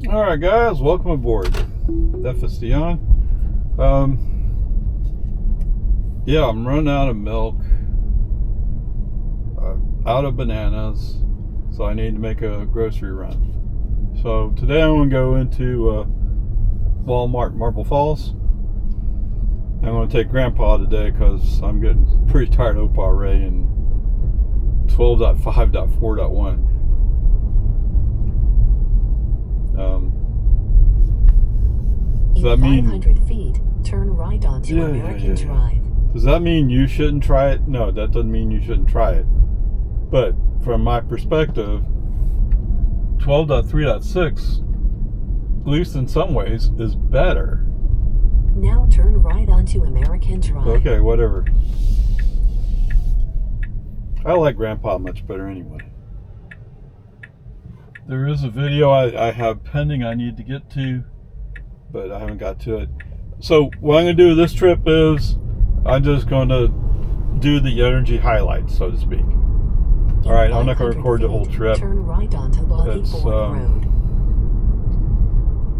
All right, guys, welcome aboard. FSD on. Yeah, I'm running out of milk, out of bananas, so I need to make a grocery run. So today I'm going to go into Walmart, Marble Falls. I'm going to take Grandpa today because I'm getting pretty tired of Opa Ray and 12.5.4.1. Does that mean 500 feet, turn right onto American Drive. Does that mean you shouldn't try it? No, that doesn't mean you shouldn't try it. But from my perspective, 12.3.6, at least in some ways, is better. Now turn right onto American Drive. Okay, whatever. I like Grandpa much better anyway. There is a video I have pending I need to get to, but I haven't got to it. So what I'm going to do this trip is I'm just going to do the energy highlights, so to speak. All right, I'm not going to record the whole trip. Turn right onto Lago Vista Road.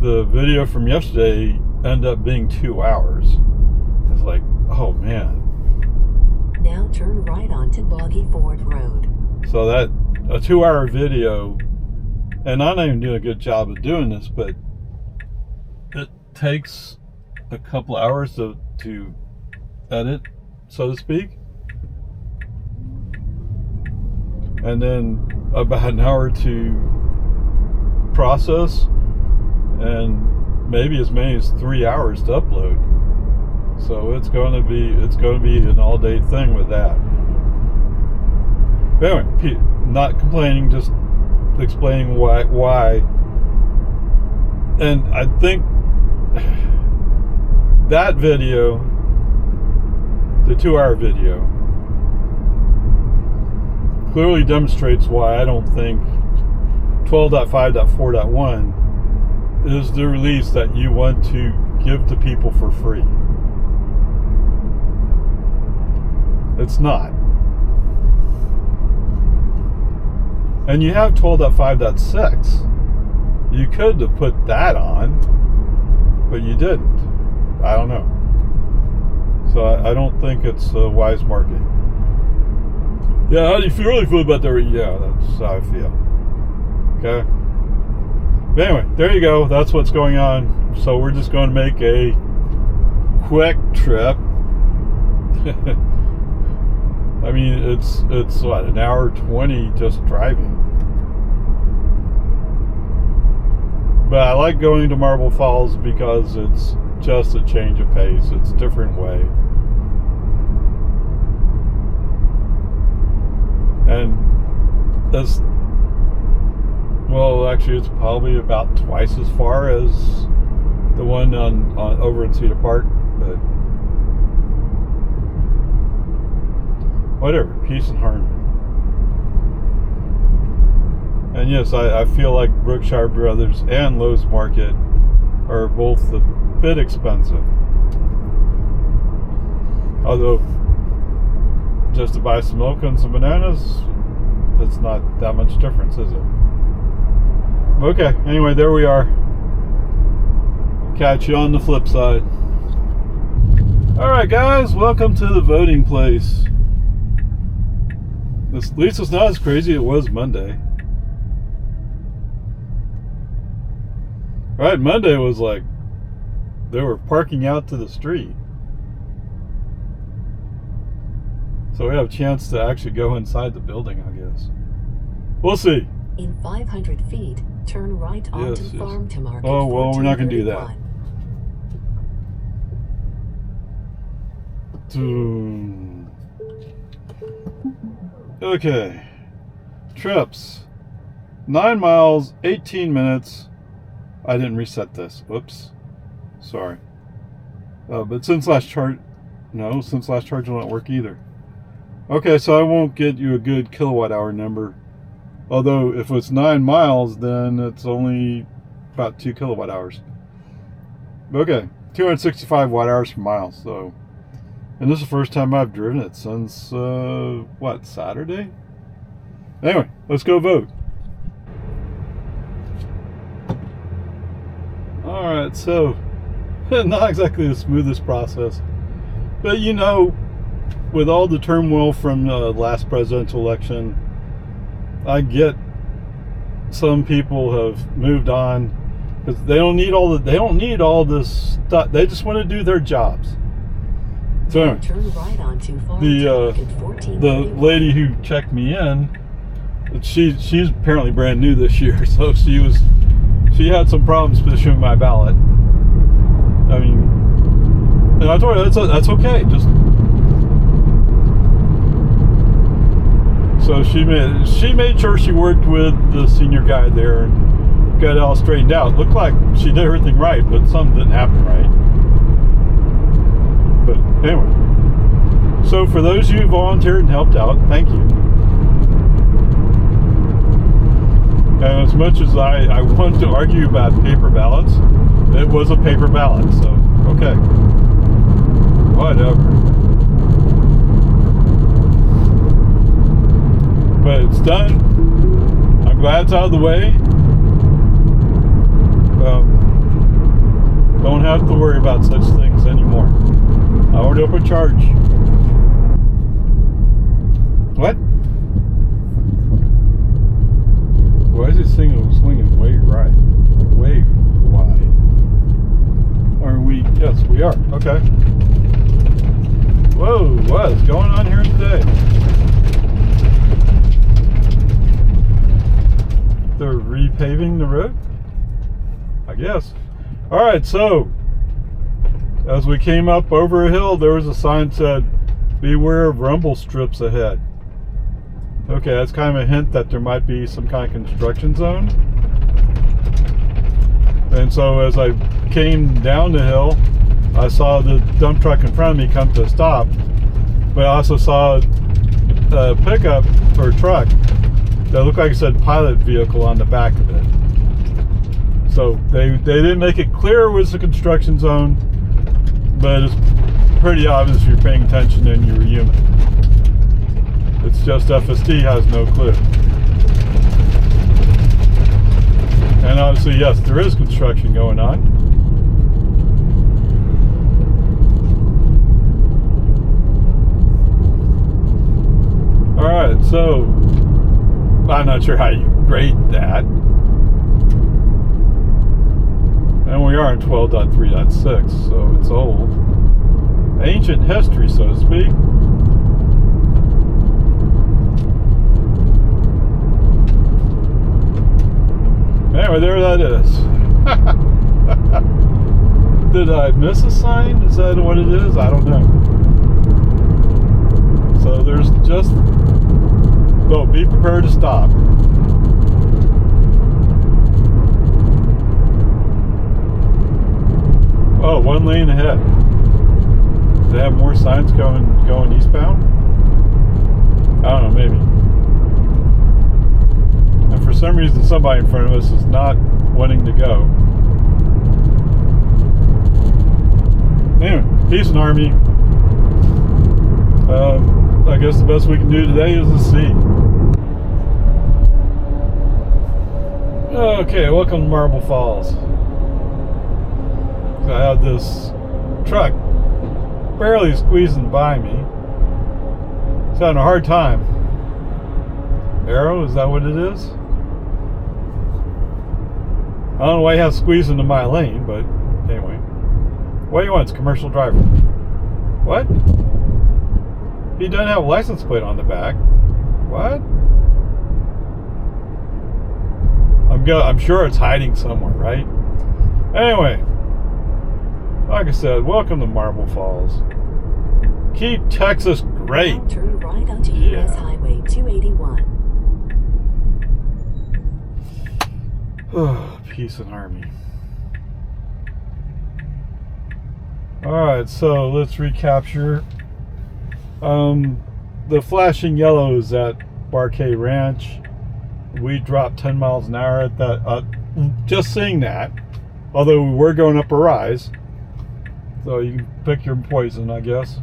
The video from yesterday ended up being 2 hours. It's like, oh man. Now turn right onto Boggy Ford Road. So that a 2-hour video, and I'm not even doing a good job of doing this, but it takes a couple hours to edit, so to speak, and then about an hour to process, and maybe as many as 3 hours to upload. So it's going to be an all-day thing with that. But anyway, not complaining, just explaining why. And I think that video, the 2-hour video, clearly demonstrates why I don't think 12.5.4.1 is the release that you want to give to people for free. It's not. And you have 12.5.6. You could have put that on, but you didn't. I don't know. So I don't think it's wise marketing. Yeah, how do you really feel about that? Yeah, that's how I feel. Okay. But anyway, there you go. That's what's going on. So we're just going to make a quick trip. I mean, it's what, an hour 20 just driving. But I like going to Marble Falls because it's just a change of pace. It's a different way. And that's, well, actually, it's probably about twice as far as the one on over in Cedar Park, but whatever, peace and harmony. And yes, I feel like Brookshire Brothers and Lowe's Market are both a bit expensive. Although, just to buy some milk and some bananas, it's not that much difference, is it? Okay, anyway, there we are. Catch you on the flip side. Alright guys, welcome to the voting place. At least it's not as crazy as it was Monday. Right, Monday was like they were parking out to the street. So we have a chance to actually go inside the building, I guess. We'll see. In 500 feet, turn right onto Farm to Market. Oh, well, we're not going to do that. Okay. Trips. 9 miles, 18 minutes. I didn't reset this. Whoops. Sorry. But since last charge won't work either. Okay, so I won't get you a good kilowatt hour number. Although if it's 9 miles, then it's only about 2 kilowatt hours. Okay, 265 watt hours per mile. So, and this is the first time I've driven it since what, Saturday? Anyway, let's go vote. Alright, so not exactly the smoothest process, but you know, with all the turmoil from the last presidential election, I get some people have moved on because they don't need all this stuff. They just want to do their jobs. So anyway, Turn right onto the lady who checked me in, she's apparently brand new this year, so she had some problems issuing my ballot. I mean, and I told her that's okay. Just so she made sure she worked with the senior guy there and got it all straightened out. Looked like she did everything right, but something didn't happen right. But anyway, so for those of you who volunteered and helped out, thank you. And as much as I want to argue about paper ballots, it was a paper ballot, so okay, whatever. But it's done. I'm glad it's out of the way. Don't have to worry about such things anymore. I already up a charge. What? Why is it swinging way right? Way wide. Are we? Yes, we are. Okay. Whoa, what is going on here today? They're repaving the road? I guess. Alright, so as we came up over a hill, there was a sign that said, beware of rumble strips ahead. Okay, that's kind of a hint that there might be some kind of construction zone. And so as I came down the hill, I saw the dump truck in front of me come to a stop, but I also saw a pickup or truck that looked like it said pilot vehicle on the back of it. So they didn't make it clear it was a construction zone, but it's pretty obvious if you're paying attention and you're human. It's just FSD has no clue. And obviously, yes, there is construction going on. Alright, so I'm not sure how you grade that. And we are in 12.3.6, so it's old. Ancient history, so to speak. Anyway, there that is. Did I miss a sign? Is that what it is? I don't know. So there's just... Oh, be prepared to stop. Oh, one lane ahead. Do they have more signs going eastbound? I don't know, maybe. And for some reason, somebody in front of us is not wanting to go. Anyway, peace and army. I guess the best we can do today is to see. Okay, welcome to Marble Falls. I have this truck barely squeezing by me. It's having a hard time. Arrow, is that what it is? I don't know why he has to squeeze into my lane, but anyway. What do you want? It's a commercial driver. What? He doesn't have a license plate on the back. What? I'm sure it's hiding somewhere, right? Anyway, like I said, welcome to Marble Falls. Keep Texas great. Now turn right onto US Highway 281. Oh, peace and harmony. Alright, so let's recapture. The flashing yellow is at Barkay Ranch. We dropped 10 miles an hour at that. Just seeing that, although we were going up a rise, so you can pick your poison, I guess.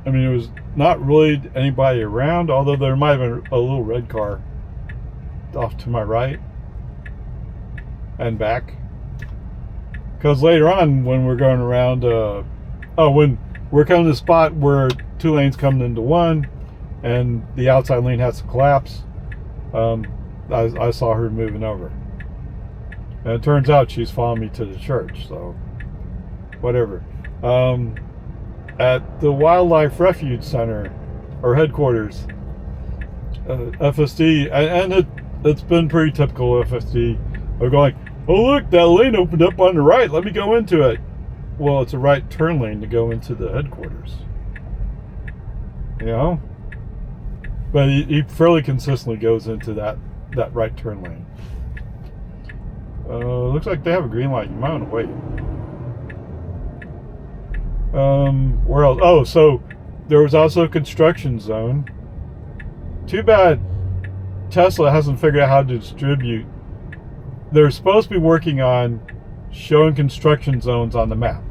I mean, it was not really anybody around, although there might have been a little red car off to my right. and back. Because later on, when we're going around, when we're coming to the spot where 2 lanes come into one, and the outside lane has to collapse, I saw her moving over. And it turns out she's following me to the church, so whatever. At the Wildlife Refuge Center, or headquarters, FSD, and it's been pretty typical of FSD. They're going, oh look, that lane opened up on the right, let me go into it. Well, it's a right turn lane to go into the headquarters. You know? But he fairly consistently goes into that right turn lane. Looks like they have a green light. You might want to wait. Where else? Oh, so there was also a construction zone. Too bad Tesla hasn't figured out how to distribute. They're supposed to be working on showing construction zones on the map.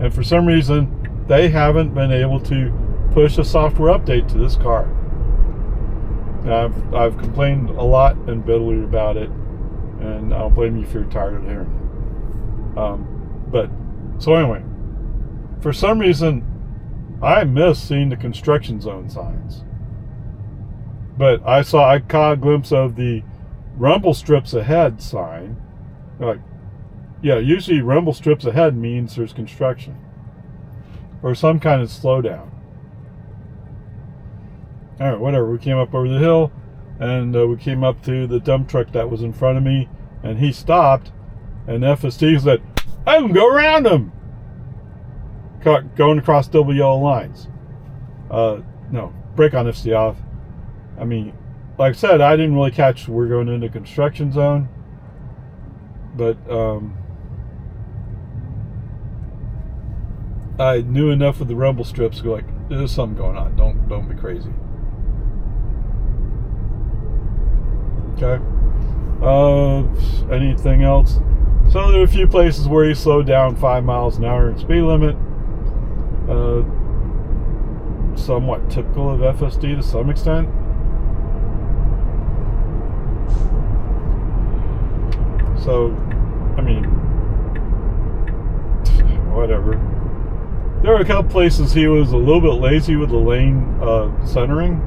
And for some reason, they haven't been able to push a software update to this car. I've complained a lot and bitterly about it, and I don't blame you if you're tired of hearing it. So anyway, for some reason, I miss seeing the construction zone signs. But I caught a glimpse of the rumble strips ahead sign. Like, yeah, usually rumble strips ahead means there's construction or some kind of slowdown. All right, whatever. We came up over the hill, and we came up to the dump truck that was in front of me, and he stopped, and FSD said, I can go around him. Going across double yellow lines. No, brake on FSD off. I mean, like I said, I didn't really catch we're going into construction zone, but I knew enough of the rumble strips to go like, there's something going on. Don't be crazy. Okay. Anything else? So there are a few places where you slow down 5 miles an hour in speed limit. Somewhat typical of FSD to some extent. So, I mean, whatever. There were a couple places he was a little bit lazy with the lane centering,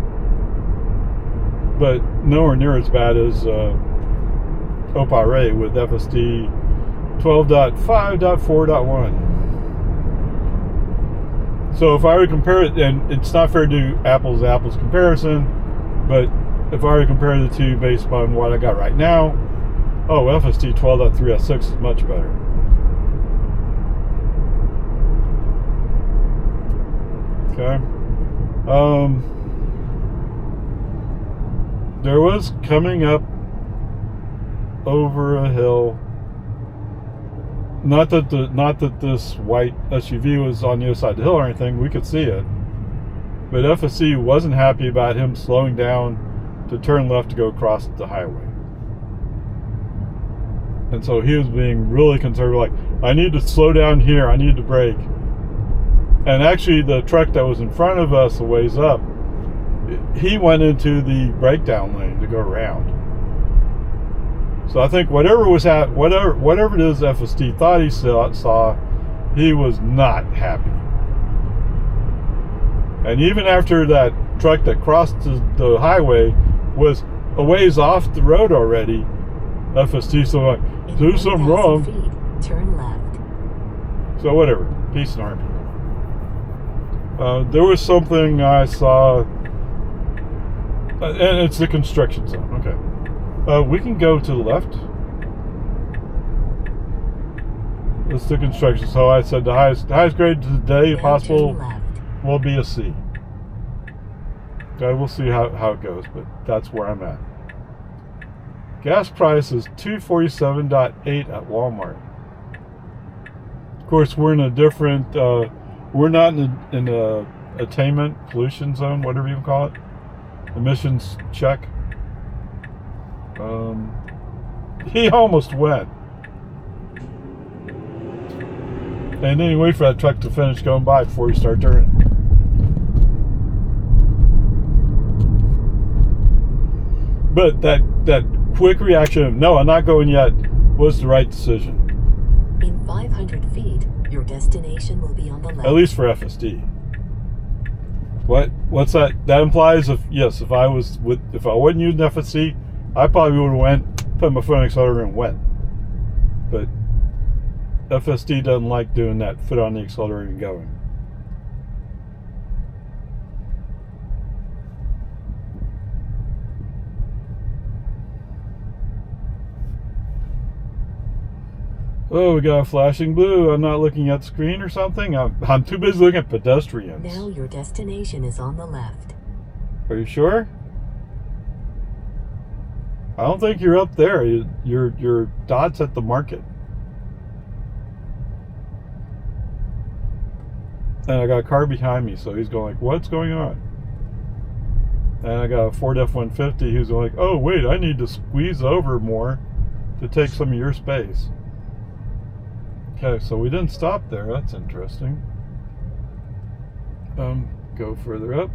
but nowhere near as bad as Opare with FSD 12.5.4.1. So if I were to compare it, and it's not fair to do apples to apples comparison, but if I were to compare the two based upon what I got right now, FSD 12.3.6 is much better. Okay. There was coming up over a hill. Not that this white SUV was on the other side of the hill or anything. We could see it, but FSC wasn't happy about him slowing down to turn left to go across the highway, and so he was being really conservative. Like, I need to slow down here. I need to brake. And actually, the truck that was in front of us a ways up, he went into the breakdown lane to go around. So I think whatever it is FSD thought he saw, he was not happy. And even after that truck that crossed the highway was a ways off the road already, FSD still like, do something wrong. Feet, turn left. So whatever, peace and harmony. There was something I saw, and it's the construction zone. Okay. We can go to the left. It's the construction. So I said the highest grade today possible will be a C. Okay, we'll see how it goes, but that's where I'm at. Gas price is $247.8 at Walmart. Of course, we're in a different. We're not in a attainment pollution zone, whatever you call it. Emissions check. He almost went. And then you wait for that truck to finish going by before you start turning. But that quick reaction of, no, I'm not going yet, was the right decision. In 500 feet, your destination will be on the left. At least for FSD. What's that? That implies if I wasn't using FSD, I probably would have went, put my foot on the accelerator and went. But FSD doesn't like doing that, foot on the accelerator and going. Oh, we got a flashing blue. I'm not looking at the screen or something. I'm too busy looking at pedestrians. Now your destination is on the left. Are you sure? I don't think you're up there. Your dot's at the market. And I got a car behind me, so he's going like, what's going on? And I got a Ford F-150 who's going like, oh, wait, I need to squeeze over more to take some of your space. Okay, so we didn't stop there. That's interesting. Go further up.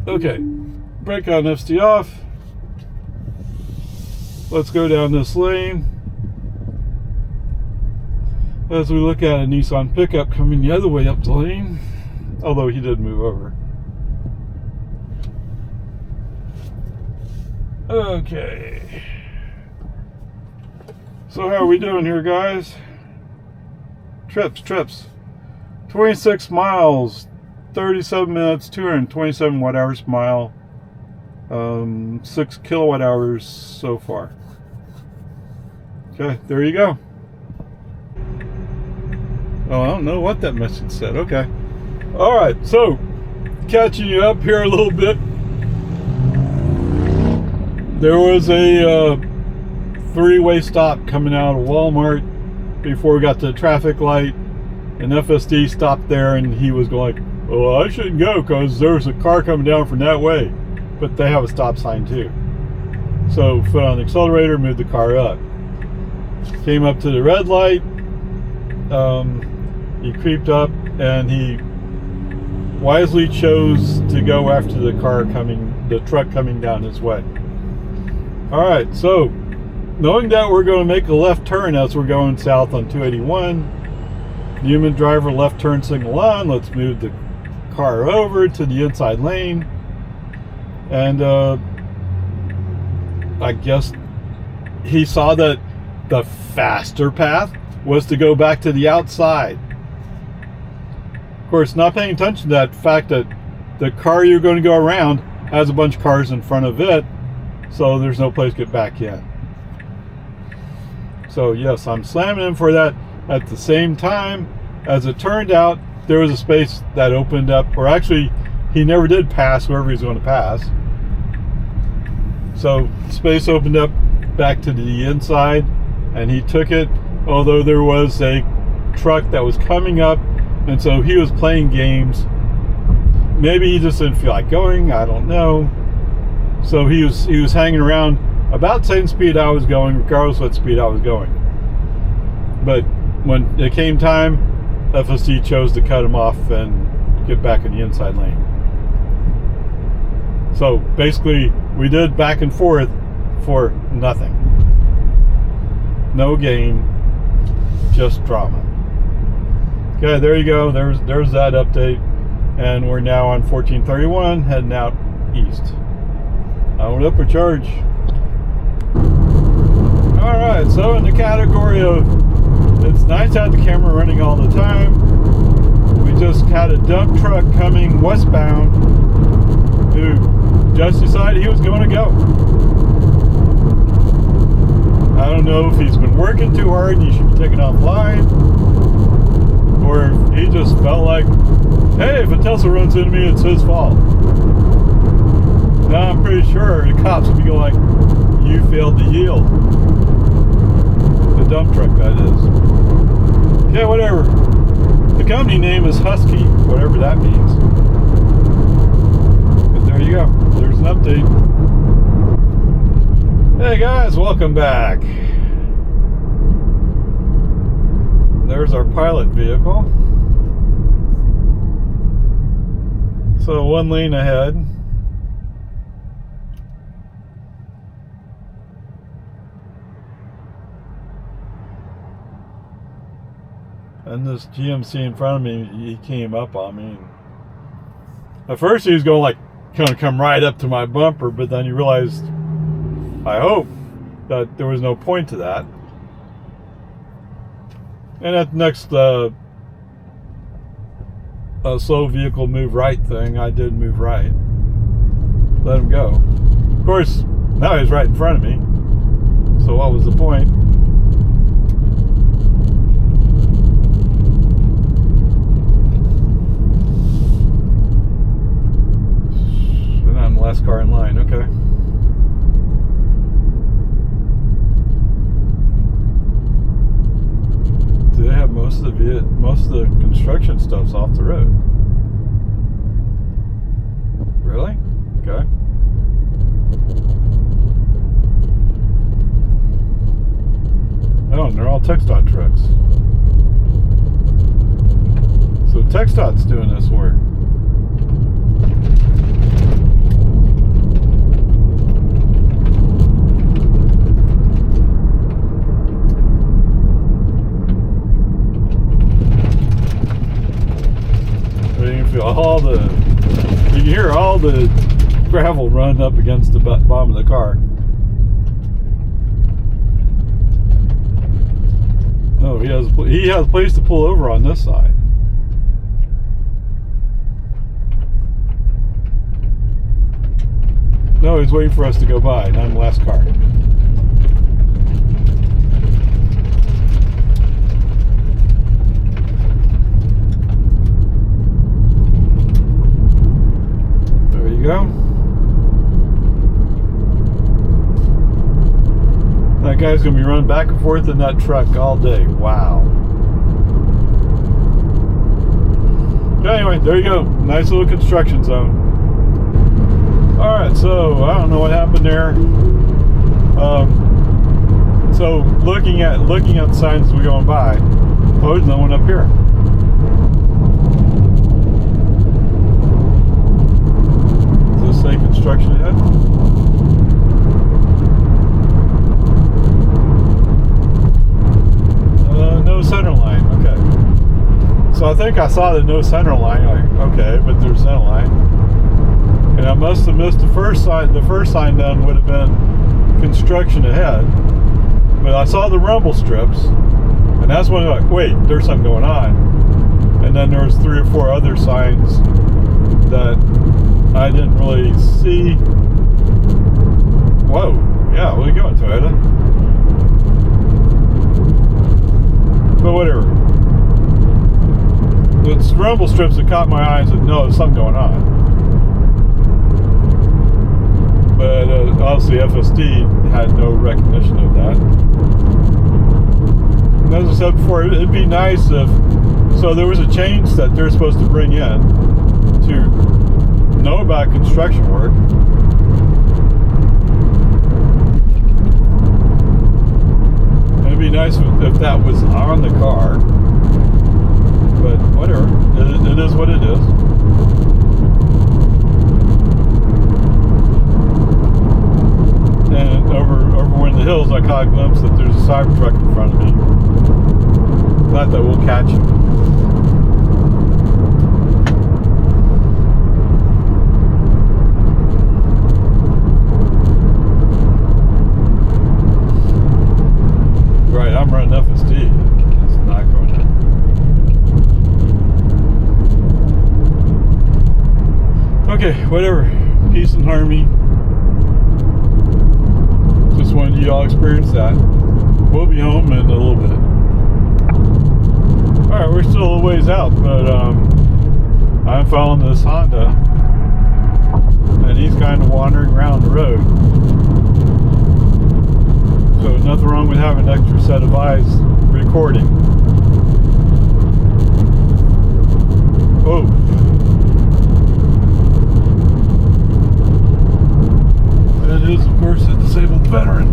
Okay, brake on FSD off. Let's go down this lane as we look at a Nissan pickup coming the other way up the lane, although he did move over. Okay. So how are we doing here, guys? Trips. 26 miles, 37 minutes, 227 watt hours per mile, 6 kilowatt hours so far. Okay, there you go. Oh, I don't know what that message said. Okay. All right, so catching you up here a little bit. There was a three-way stop coming out of Walmart before we got to the traffic light, and FSD stopped there, and he was going like, well, I shouldn't go because there's a car coming down from that way, but they have a stop sign too. So foot on the accelerator, moved the car up, came up to the red light. He creeped up, and he wisely chose to go after the truck coming down his way. All right, so knowing that we're going to make a left turn as we're going south on 281, human driver left turn signal on. Let's move the car over to the inside lane, and I guess he saw that the faster path was to go back to the outside. Of course, not paying attention to that fact that the car you're going to go around has a bunch of cars in front of it, so there's no place to get back in. So yes, I'm slamming him for that. At the same time, as it turned out, there was a space that opened up, or actually, he never did pass whoever he's going to pass. So space opened up back to the inside, and he took it, although there was a truck that was coming up, and so he was playing games. Maybe he just didn't feel like going, I don't know. So he was hanging around about the same speed I was going, regardless of what speed I was going. But when it came time, FSD chose to cut him off and get back in the inside lane. So basically, we did back and forth for nothing. No gain, just drama. Okay, there you go. There's that update. And we're now on 1431, heading out east. I went up for charge. Alright, so in the category of it's nice to have the camera running all the time, we just had a dump truck coming westbound who just decided he was going to go. I don't know if he's been working too hard and he should be taken offline, or if he just felt like, hey, if a Tesla runs into me, it's his fault. Now I'm pretty sure the cops would be going like, you failed to yield. The dump truck, that is. Okay, whatever. The company name is Husky, whatever that means. But there you go. There's an update. Hey guys, welcome back. There's our pilot vehicle. So one lane ahead. And this GMC in front of me, he came up on me. At first he was going to come right up to my bumper, but then he realized, I hope, that there was no point to that. And at the next slow vehicle move right thing, I did move right. Let him go. Of course, now he's right in front of me. So what was the point? And I'm the last car in line. Okay. They have most of the construction stuff's off the road. Really? Okay. Oh, and they're all TxDOT trucks. So TxDOT's doing this work. You can hear all the gravel running up against the bottom of the car. Oh, he has a place to pull over on this side. No, he's waiting for us to go by, and I'm the last car. Go. That guy's gonna be running back and forth in that truck all day. Wow. But anyway, there you go. Nice little construction zone. Alright, so I don't know what happened there. So looking at the signs as we're going by, oh, there's no one up here. Say construction ahead. No center line. Okay. So I think I saw the no center line. Okay, but there's center line. And I must have missed the first sign. The first sign down would have been construction ahead. But I saw the rumble strips, and that's when I'm like, wait, there's something going on. And then there was 3 or 4 other signs that I didn't really see. Whoa, yeah, where are you going, Toyota? But whatever. It's rumble strips that caught my eye and said, no, there's something going on. But obviously FSD had no recognition of that. And as I said before, it'd be nice if, so there was a change that they're supposed to bring in to know about construction work. It'd be nice if that was on the car, but whatever. It is what it is. And over in the hills, I caught a glimpse that there's a Cybertruck in front of me. Not that we'll catch him. I'm running FSD. It's not going in. Okay, whatever. Peace and harmony. Just wanted you all to experience that. We'll be home in a little bit. Alright, we're still a ways out, but I'm following this Honda, and he's kind of wandering around the road. So nothing wrong with having an extra set of eyes recording. Oh. It is, of course, a disabled veteran.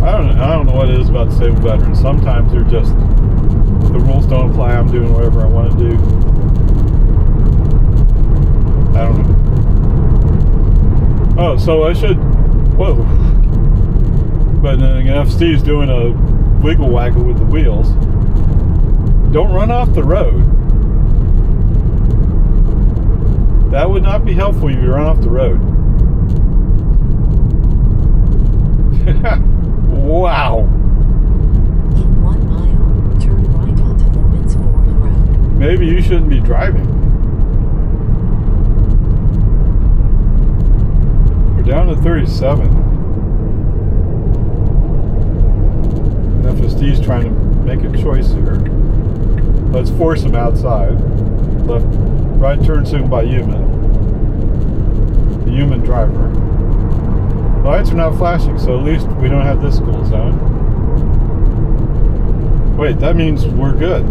I don't know what it is about disabled veterans. Sometimes they're just, the rules don't apply. I'm doing whatever I want to do. I don't know. Oh, so I should. Whoa. But then again, FSD is doing a wiggle waggle with the wheels. Don't run off the road. That would not be helpful if you run off the road. Wow. In 1 mile, turn right onto Lomans Ford Road. Maybe you shouldn't be driving. We're down to 37. FSD's trying to make a choice here. Let's force him outside. Left, right turn signal by human. The human driver. The lights are not flashing, so at least we don't have this school zone. Wait, that means we're good.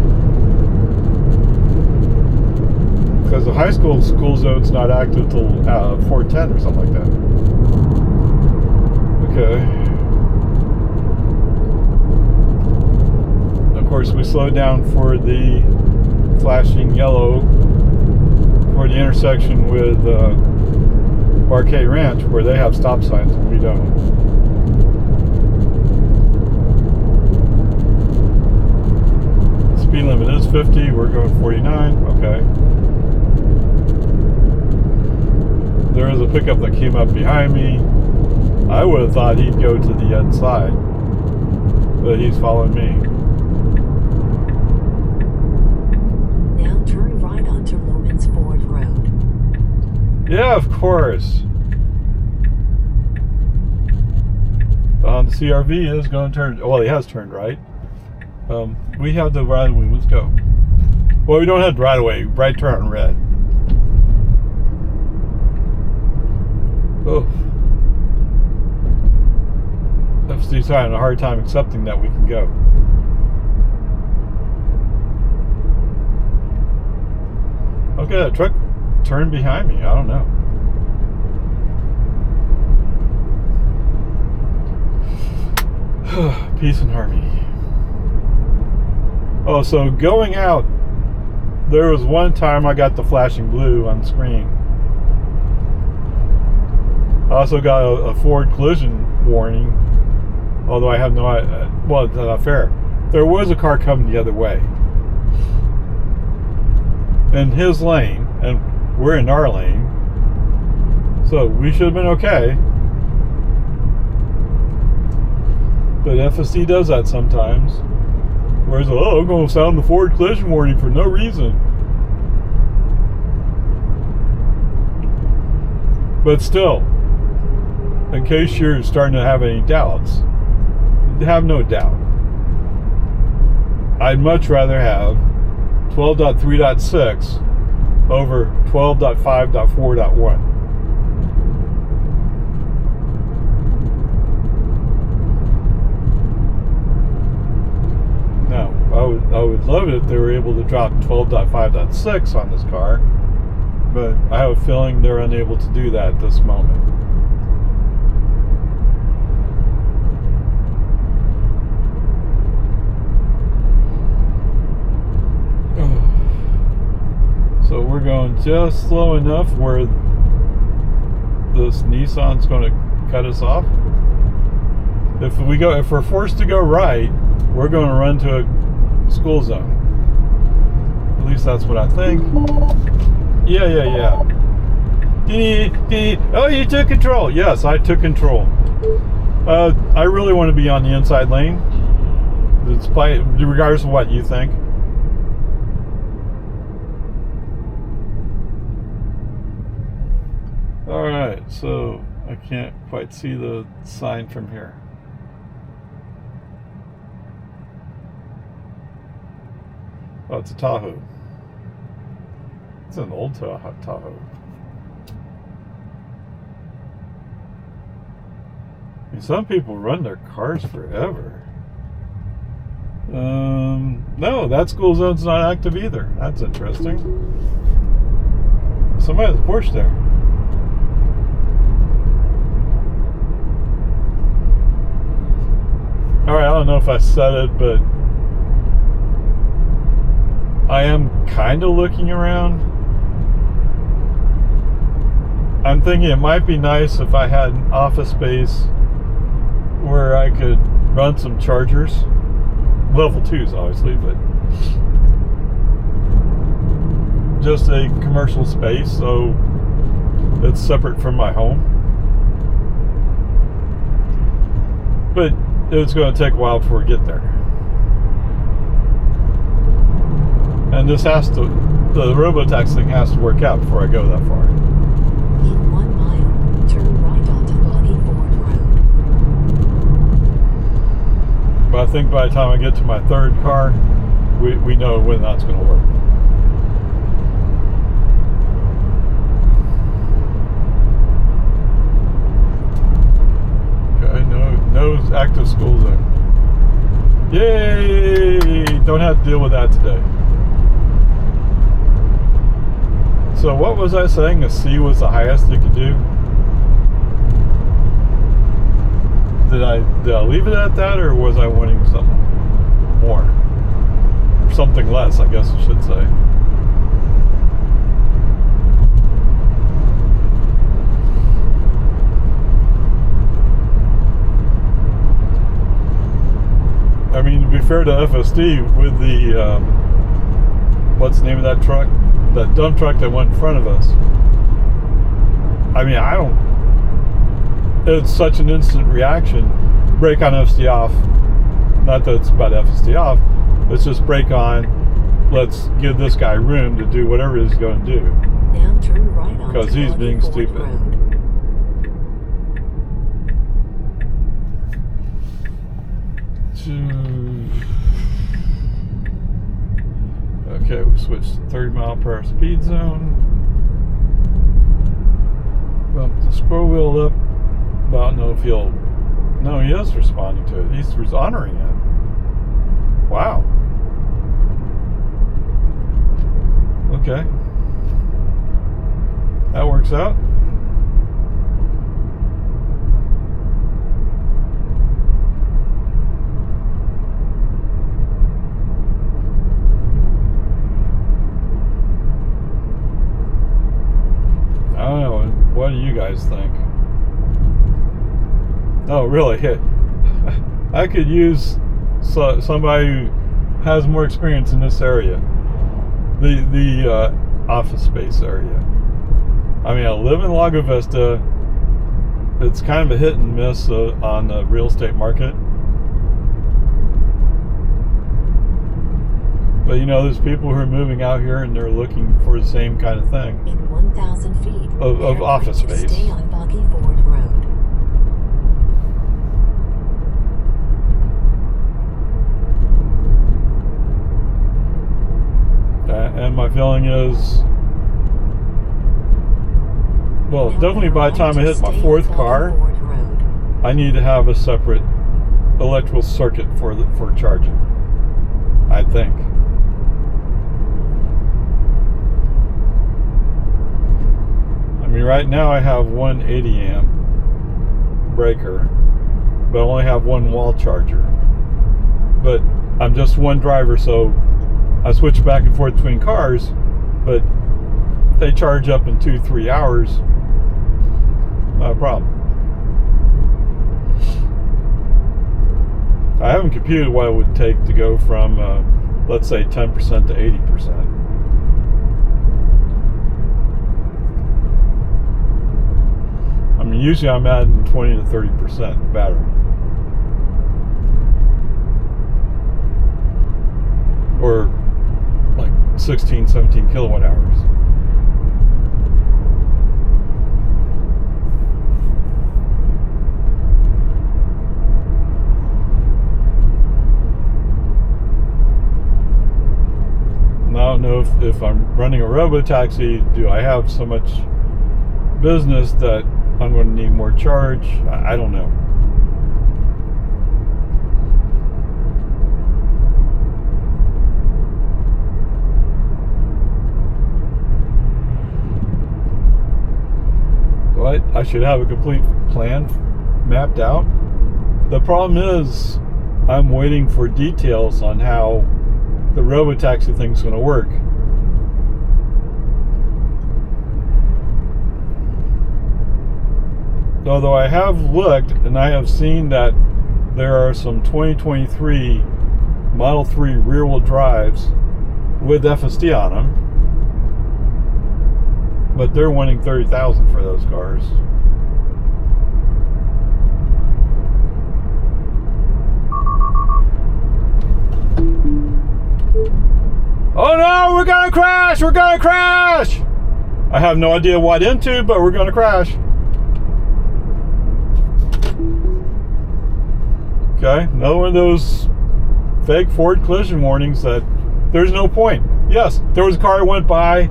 Because the high school zone's not active till 4:10 or something like that. Okay. Of course, we slowed down for the flashing yellow for the intersection with Arcade Ranch, where they have stop signs and we don't. Speed limit is 50, we're going 49, okay. There is a pickup that came up behind me. I would have thought he'd go to the inside, but he's following me. Now turn right onto Lomans Ford Road. Yeah, of course. The CRV is going to turn. Well, he has turned right. We have the right of way. Let's go. Well, we don't have the right of way. Right turn on red. Oh. FSD's having a hard time accepting that we can go. Okay, that truck turned behind me. I don't know. Peace and harmony. Oh, so going out, there was one time I got the flashing blue on the screen. I also got a forward collision warning, although I have no idea. Well, it's not fair. There was a car coming the other way in his lane, and we're in our lane, so we should have been okay. But FSD does that sometimes. Whereas, oh, I'm going to sound the forward collision warning for no reason. But still, in case you're starting to have any doubts, have no doubt. I'd much rather have 12.3.6 over 12.5.4.1. Now, I would love it if they were able to drop 12.5.6 on this car, but I have a feeling they're unable to do that at this moment. So we're going just slow enough where this Nissan's going to cut us off. If we're forced to go right, we're going to run to a school zone. At least that's what I think. Yeah. Oh, you took control. Yes, I took control. I really want to be on the inside lane, regardless of what you think. Alright, so I can't quite see the sign from here. Oh, it's a Tahoe. It's an old Tahoe. I mean, some people run their cars forever. No, that school zone's not active either. That's interesting. Somebody has a Porsche there. Alright, I don't know if I said it, but I am kind of looking around. I'm thinking it might be nice if I had an office space where I could run some chargers. Level 2s, obviously, but just a commercial space, so it's separate from my home. But it's going to take a while before we get there. And this has to, the robotaxi thing has to work out before I go that far. In 1 mile, turn right onto Lago Ford Road. But I think by the time I get to my third car, we know when that's going to work. Okay, no active school zone. Yay! Don't have to deal with that today. So what was I saying? A C was the highest you could do? Did I leave it at that, or was I wanting something more? Or something less, I guess I should say. I mean, to be fair to FSD, with the what's the name of that truck? That dump truck that went in front of us. I mean, it's such an instant reaction. Brake on, FSD off. Not that it's about FSD off. It's just brake on. Let's give this guy room to do whatever he's going to do. Now turn right on. Because he's being stupid. Okay, we switched to 30-mile-per-hour speed zone. Bump the scroll wheel up. About know if he'll. No, he is responding to it. He's honoring it. Wow. Okay. That works out. I don't know. What do you guys think? Oh, really? I could use somebody who has more experience in this area, the office space area. I mean, I live in Lago Vista. It's kind of a hit and miss on the real estate market. But you know, there's people who are moving out here and they're looking for the same kind of thing. In 1,000 feet of office space. Stay on Lago Ford Road. And my feeling is, well, definitely by the time I hit my fourth car, I need to have a separate electrical circuit for charging, I think. I mean, right now I have one 80 amp breaker, but I only have one wall charger. But I'm just one driver, so I switch back and forth between cars, but they charge up in 2-3 hours. Not a problem. I haven't computed what it would take to go from, let's say, 10% to 80%. I mean, usually I'm adding 20 to 30% battery. Or like 16, 17 kilowatt hours. And I don't know if I'm running a robo-taxi, do I have so much business that I'm going to need more charge? I don't know. But I should have a complete plan mapped out. The problem is I'm waiting for details on how the robotaxi thing's going to work. Although I have looked and I have seen that there are some 2023 Model 3 rear-wheel drives with FSD on them, but they're wanting $30,000 for those cars. Oh no, we're gonna crash! We're gonna crash! I have no idea what into, but we're gonna crash. Okay, another one of those fake Ford collision warnings that there's no point. Yes, there was a car that went by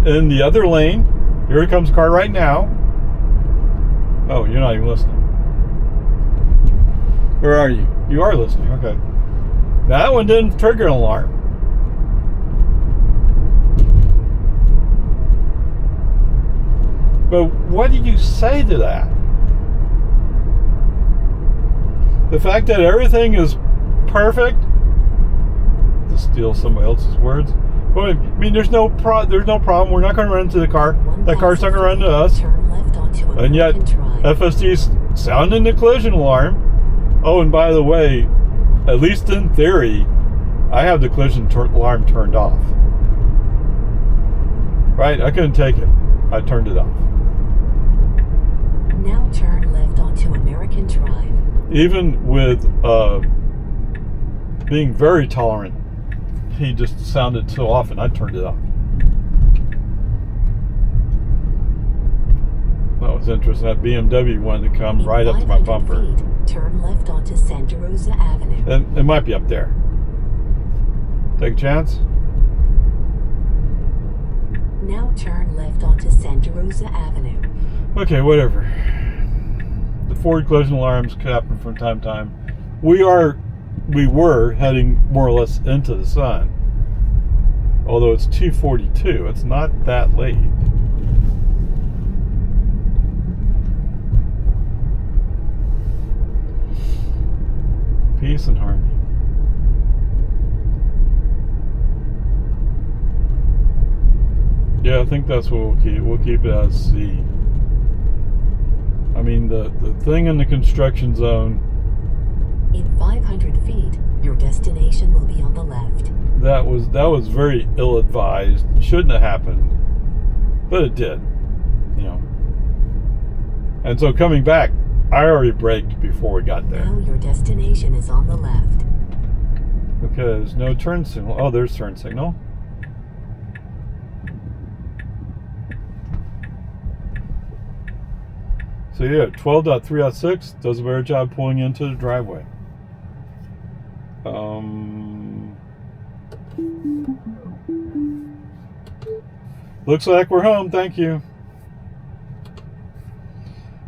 in the other lane. Here comes a car right now. Oh, you're not even listening. Where are you? You are listening, okay. That one didn't trigger an alarm. But what do you say to that? The fact that everything is perfect, to steal somebody else's words. Well, I mean, there's no problem. We're not going to run into the car. That car's not going to run into us. And yet, FSD's sounding the collision alarm. Oh, and by the way, at least in theory, I have the collision alarm turned off. Right? I couldn't take it. I turned it off. Now turn left onto American Drive. Even with being very tolerant, he just sounded so often, I turned it off. That was interesting. That BMW wanted to come right up to my bumper. Feet, turn left onto Santa Rosa Avenue. And it might be up there. Take a chance. Now turn left onto Santa Rosa Avenue. Okay, whatever. The Ford collision alarms could happen from time to time. We were heading more or less into the sun. Although it's 2:42, it's not that late. Peace and harmony. Yeah, I think that's what we'll keep. We'll keep it as C. I mean, the thing in the construction zone. In 500 feet, your destination will be on the left. That was very ill-advised. Shouldn't have happened, but it did. You know. And so coming back, I already braked before we got there. Now your destination is on the left. Okay, there's no turn signal. Oh, there's turn signal. So yeah, 12.3.6 does a better job pulling into the driveway. Looks like we're home, thank you.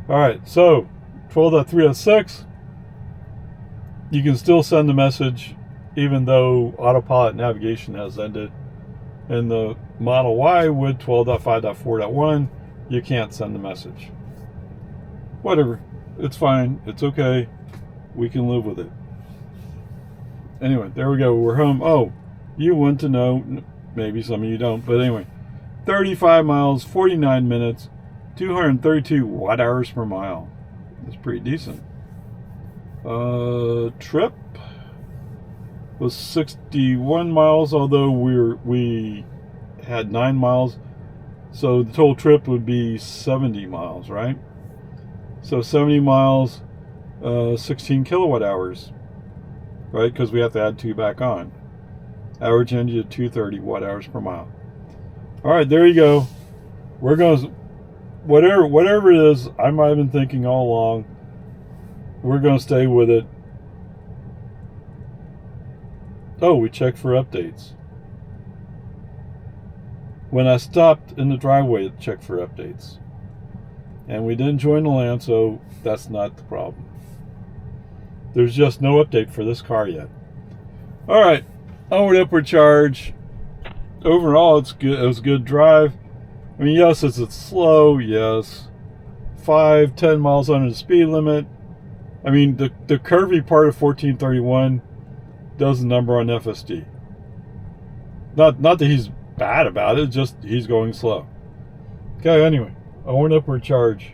Alright, so 12.3.6, you can still send the message even though autopilot navigation has ended. In the Model Y with 12.5.4.1, you can't send the message. Whatever, it's fine, it's okay, we can live with it. Anyway, there we go, we're home. Oh, you want to know, maybe some of you don't, but anyway, 35 miles, 49 minutes, 232 watt hours per mile. That's pretty decent. Trip was 61 miles, although we had 9 miles, so the total trip would be 70 miles, right? So 70 miles, 16 kilowatt hours, right? Because we have to add 2 back on. Average engine at 230 watt hours per mile. All right, there you go. We're going to, whatever it is, I might have been thinking all along, we're going to stay with it. Oh, we checked for updates. When I stopped in the driveway, it checked for updates. And we didn't join the LAN, so that's not the problem. There's just no update for this car yet. All right, onward upward charge. Overall, it's good. It was a good drive. I mean, yes, it's slow. Yes, 5-10 miles under the speed limit. I mean, the curvy part of 1431 does the number on FSD. Not that he's bad about it. Just he's going slow. Okay. Anyway, onward upward charge.